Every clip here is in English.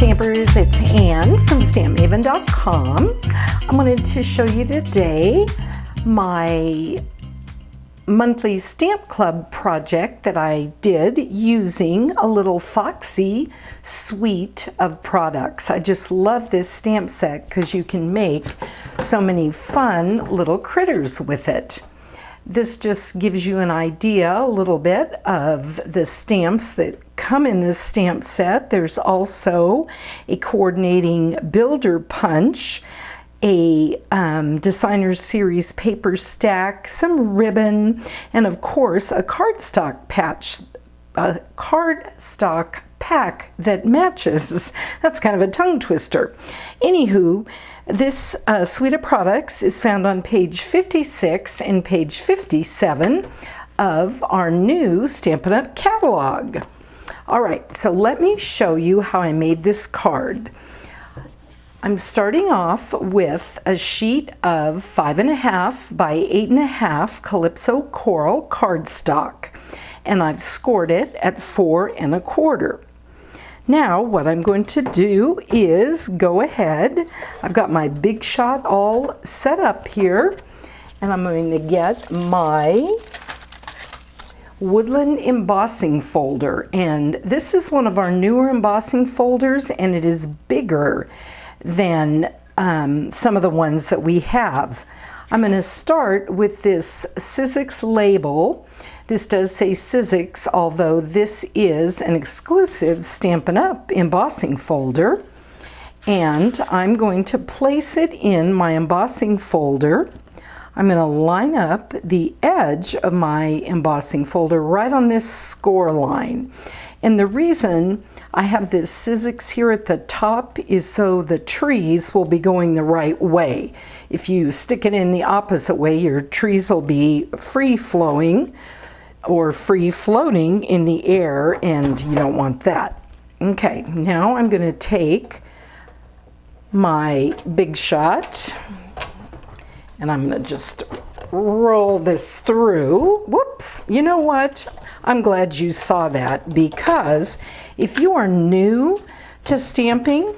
Stampers, it's Anne from Stampmaven.com. I wanted to show you today my monthly stamp club project that I did using a little Foxy suite of products. I just love this stamp set because you can make so many fun little critters with it. This just gives you an idea a little bit of the stamps that come in this stamp set. There's also a coordinating builder punch, a designer series paper stack, some ribbon, and of course a cardstock pack that matches. That's kind of a tongue twister. Anywho, this suite of products is found on page 56 and page 57 of our new Stampin' Up! Catalog. All right, so let me show you how I made this card. I'm starting off with a sheet of 5.5 by 8.5 Calypso Coral cardstock, and I've scored it at 4 1/4. Now what I'm going to do is go ahead. I've got my Big Shot all set up here, and I'm going to get my Woodland embossing folder, and this is one of our newer embossing folders, and it is bigger than some of the ones that we have. I'm going to start with this Sizzix label. This does say Sizzix, although this is an exclusive Stampin' Up! Embossing folder. And I'm going to place it in my embossing folder. I'm going to line up the edge of my embossing folder right on this score line. And the reason I have this Sizzix here at the top is so the trees will be going the right way. If you stick it in the opposite way, your trees will be free-flowing or free-floating in the air, and you don't want that. Okay, now I'm going to take my Big Shot, and I'm going to just roll this through. Whoops, you know what? I'm glad you saw that, because if you are new to stamping,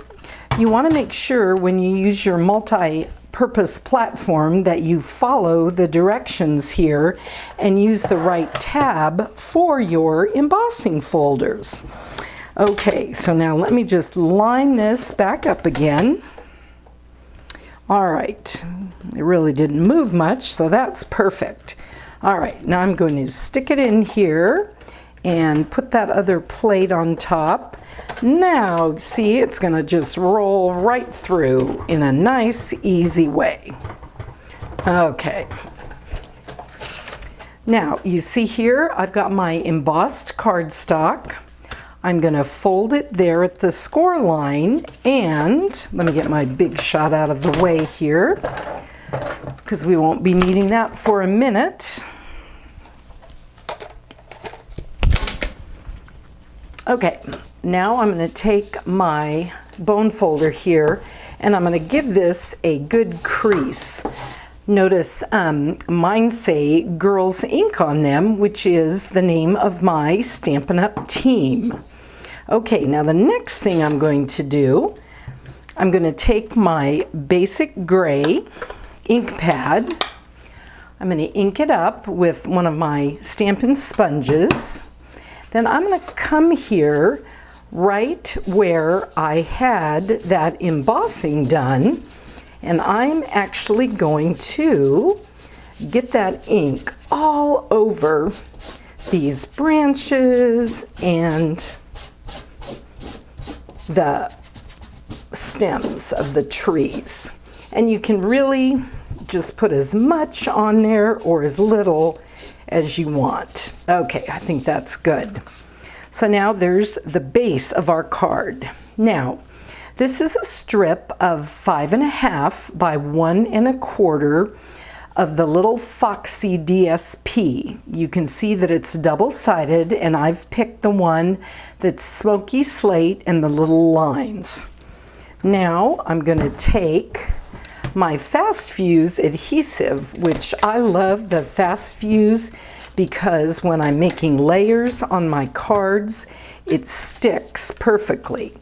you want to make sure when you use your multi-purpose platform that you follow the directions here and use the right tab for your embossing folders. Okay, so now let me just line this back up again. All right, it really didn't move much, so that's perfect. All right, now I'm going to stick it in here and put that other plate on top. Now, see, it's going to just roll right through in a nice, easy way. Okay. Now, you see here, I've got my embossed cardstock. I'm going to fold it there at the score line, and let me get my Big Shot out of the way here, because we won't be needing that for a minute. Okay, now I'm going to take my bone folder here, and I'm going to give this a good crease. Notice mine say Girls Ink on them, which is the name of my Stampin' Up! Team. Okay, now the next thing I'm going to do, I'm going to take my basic gray ink pad. I'm going to ink it up with one of my Stampin' sponges. Then I'm going to come here right where I had that embossing done, and I'm actually going to get that ink all over these branches and the stems of the trees. And you can really just put as much on there or as little as you want. Okay, I think that's good. So now there's the base of our card. Now, this is a strip of 5.5 by 1 1/4 of the little Foxy DSP. You can see that it's double-sided, and I've picked the one that's smoky slate and the little lines. Now I'm going to take my Fast Fuse adhesive, which I love the Fast Fuse because when I'm making layers on my cards, it sticks perfectly.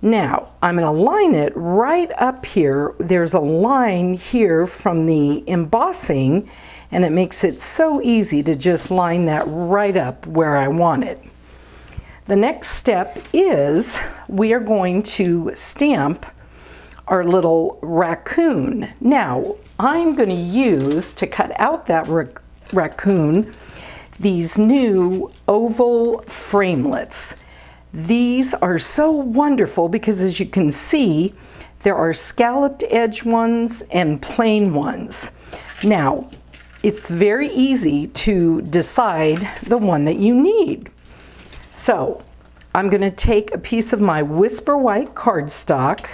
Now, I'm going to line it right up here. There's a line here from the embossing, and it makes it so easy to just line that right up where I want it. The next step is we are going to stamp our little raccoon. Now, I'm going to use, to cut out that raccoon, these new oval framelits. These are so wonderful because, as you can see, there are scalloped edge ones and plain ones. Now, it's very easy to decide the one that you need. So, I'm going to take a piece of my Whisper White cardstock,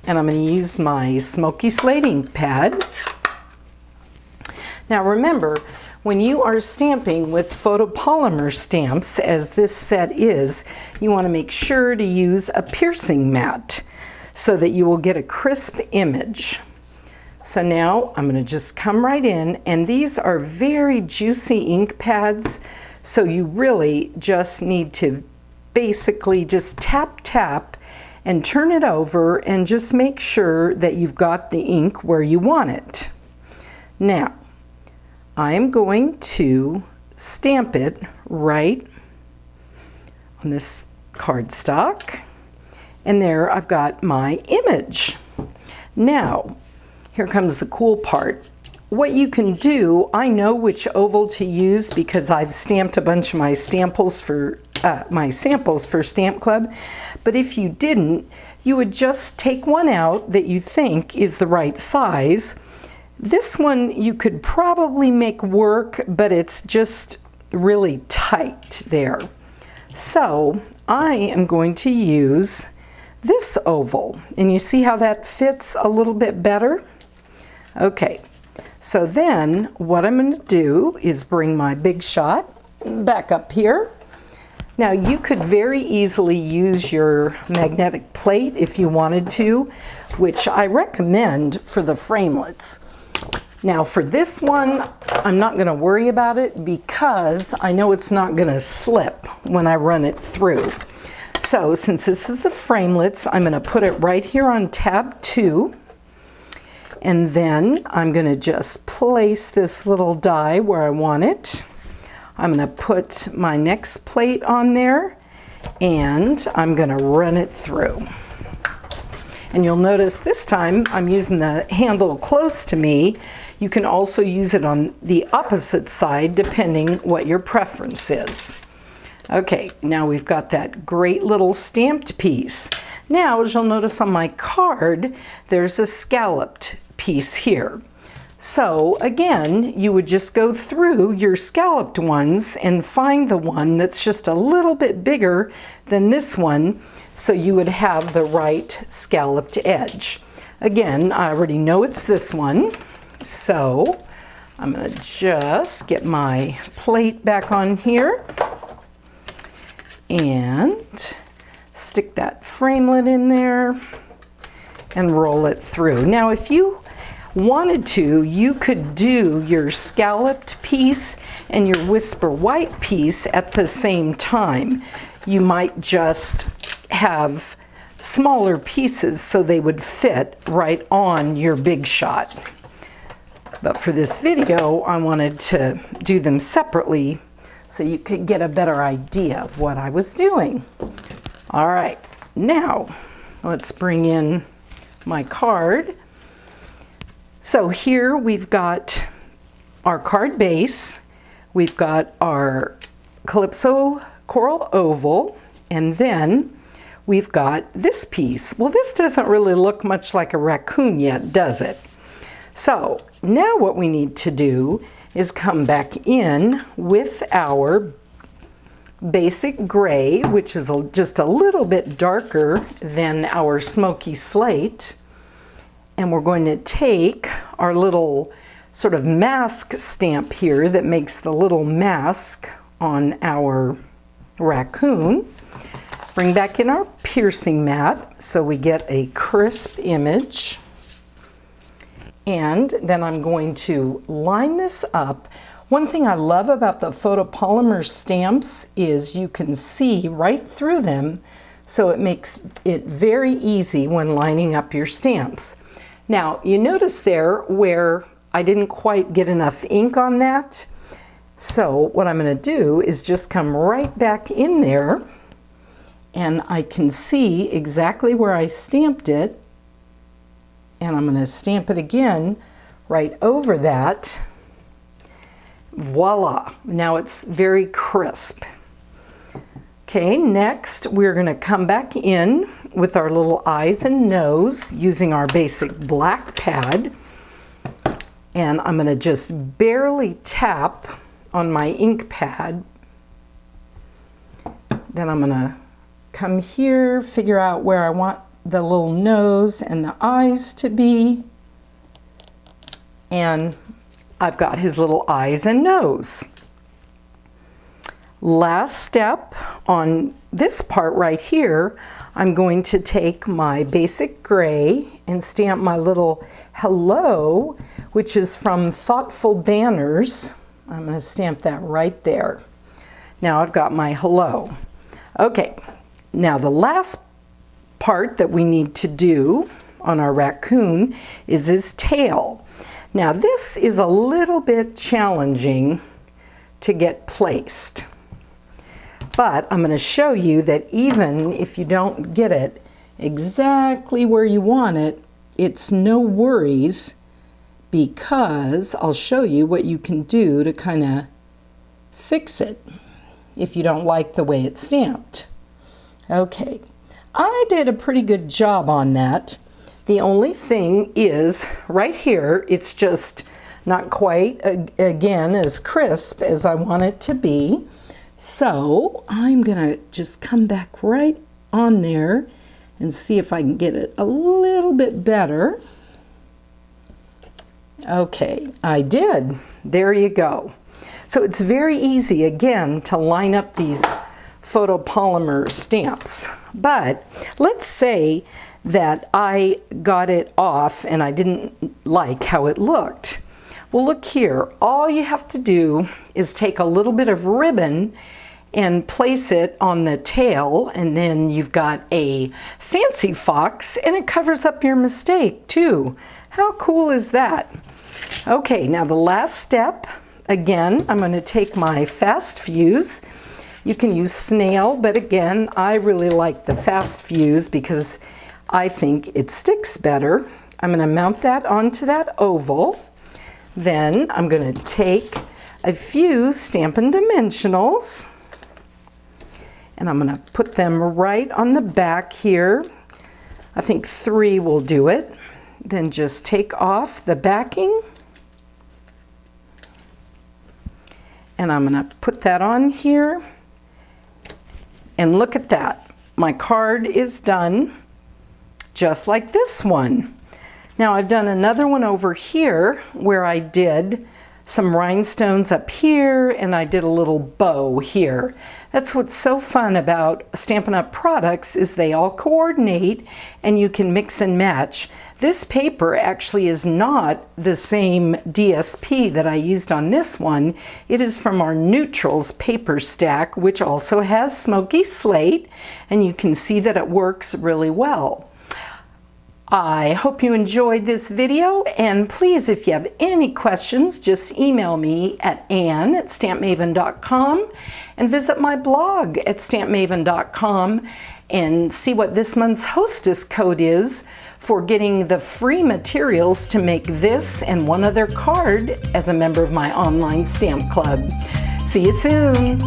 and I'm going to use my Smoky Slate ink pad. Now remember, when you are stamping with photopolymer stamps, as this set is, you want to make sure to use a piercing mat so that you will get a crisp image. So now I'm going to just come right in, and these are very juicy ink pads, so you really just need to basically just tap, tap, and turn it over and just make sure that you've got the ink where you want it. Now, I am going to stamp it right on this cardstock, and there I've got my image. Now, here comes the cool part. What you can do, I know which oval to use because I've stamped a bunch of my samples for Stamp Club, but if you didn't, you would just take one out that you think is the right size. This one you could probably make work, but it's just really tight there. So I am going to use this oval, and you see how that fits a little bit better? Okay, so then what I'm going to do is bring my Big Shot back up here. Now you could very easily use your magnetic plate if you wanted to, which I recommend for the framelits. Now for this one, I'm not going to worry about it because I know it's not going to slip when I run it through. So since this is the framelits, I'm going to put it right here on tab 2. And then I'm going to just place this little die where I want it. I'm going to put my next plate on there, and I'm going to run it through. And you'll notice this time I'm using the handle close to me. You can also use it on the opposite side depending what your preference is. Okay, now we've got that great little stamped piece. Now, as you'll notice on my card, there's a scalloped piece here. So again, you would just go through your scalloped ones and find the one that's just a little bit bigger than this one, so you would have the right scalloped edge. Again, I already know it's this one, so I'm going to just get my plate back on here and stick that framelit in there and roll it through. Now, if you wanted to, you could do your scalloped piece and your Whisper White piece at the same time. You might just have smaller pieces so they would fit right on your Big Shot. But for this video, I wanted to do them separately so you could get a better idea of what I was doing. All right, now let's bring in my card. So here we've got our card base, we've got our Calypso Coral Oval, and then we've got this piece. Well, this doesn't really look much like a raccoon yet, does it? So now what we need to do is come back in with our basic gray, which is just a little bit darker than our Smoky Slate. And we're going to take our little sort of mask stamp here that makes the little mask on our raccoon. Bring back in our piercing mat so we get a crisp image. And then I'm going to line this up. One thing I love about the photopolymer stamps is you can see right through them, So it makes it very easy when lining up your stamps. Now, you notice there where I didn't quite get enough ink on that. So what I'm going to do is just come right back in there, and I can see exactly where I stamped it. And I'm going to stamp it again right over that. Voila! Now it's very crisp. Okay, next we're going to come back in with our little eyes and nose using our basic black pad. And I'm going to just barely tap on my ink pad. Then I'm going to come here, figure out where I want the little nose and the eyes to be. And I've got his little eyes and nose. Last step on this part right here, I'm going to take my basic gray and stamp my little hello, which is from Thoughtful Banners. I'm going to stamp that right there. Now I've got my hello. Okay, now the last part that we need to do on our raccoon is his tail. Now this is a little bit challenging to get placed. But I'm going to show you that even if you don't get it exactly where you want it, it's no worries, because I'll show you what you can do to kind of fix it if you don't like the way it's stamped. Okay, I did a pretty good job on that. The only thing is right here, it's just not quite, again, as crisp as I want it to be. So I'm gonna just come back right on there and see if I can get it a little bit better. Okay, I did. There you go. So it's very easy, again, to line up these photopolymer stamps. But let's say that I got it off and I didn't like how it looked. Well, look here, all you have to do is take a little bit of ribbon and place it on the tail, and then you've got a fancy fox, and it covers up your mistake too. How cool is that? Okay, now the last step, again, I'm going to take my fast fuse. You can use snail, but again, I really like the fast fuse because I think it sticks better. I'm going to mount that onto that oval. Then I'm going to take a few Stampin' Dimensionals, and I'm going to put them right on the back here. I think 3 will do it. Then just take off the backing, and I'm going to put that on here. And look at that. My card is done just like this one. Now I've done another one over here where I did some rhinestones up here and I did a little bow here. That's what's so fun about Stampin' Up! Products is they all coordinate and you can mix and match. This paper actually is not the same DSP that I used on this one. It is from our Neutrals paper stack, which also has Smoky Slate, and you can see that it works really well. I hope you enjoyed this video, and please, if you have any questions, just email me at ann@stampmaven.com and visit my blog at stampmaven.com and see what this month's hostess code is for getting the free materials to make this and one other card as a member of my online stamp club. See you soon!